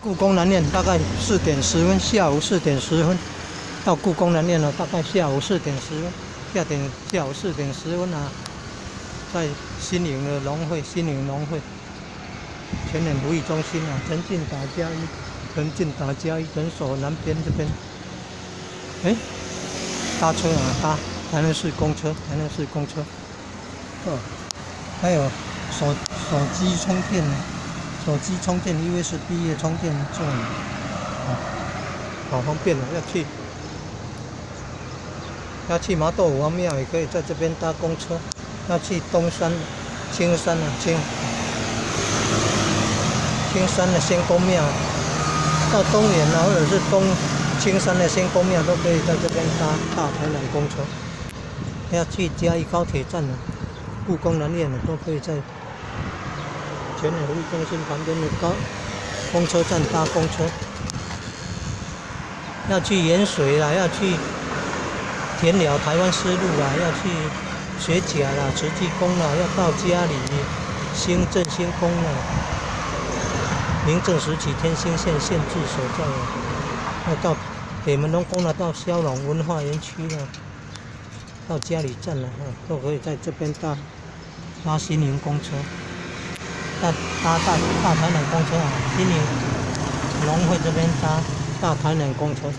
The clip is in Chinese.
故宫南院大概4点10分，下午4点10分到故宫南院了，大概下午4点10分，下午4点10分啊，在新营的农会，新营农会全联福利中心啊，陈进达加一诊所南边这边，搭车啊，搭台南市公车，哦，还有手机充电呢。手机充电 ，USB 的充电座椅，好方便了。要去麻豆王庙也可以在这边搭公车。要去青山的仙公庙，到东园啊，或者是青山的仙公庙都可以在这边搭大台南公车。要去嘉义高铁站呢，故宫南院呢都可以在全联福利中心旁边的公车站搭公车。要去盐水啦，要去田寮台湾丝路啦，要去学甲啦、慈济宫啦，要到嘉里新宫啦，明正时期天兴县县治所在啦，要到北门龙宫啦，到萧龙文化园区啦，到嘉里站啦，都可以在这边搭新营公车。搭大台南公车啊，新营农会这边搭大台南公车。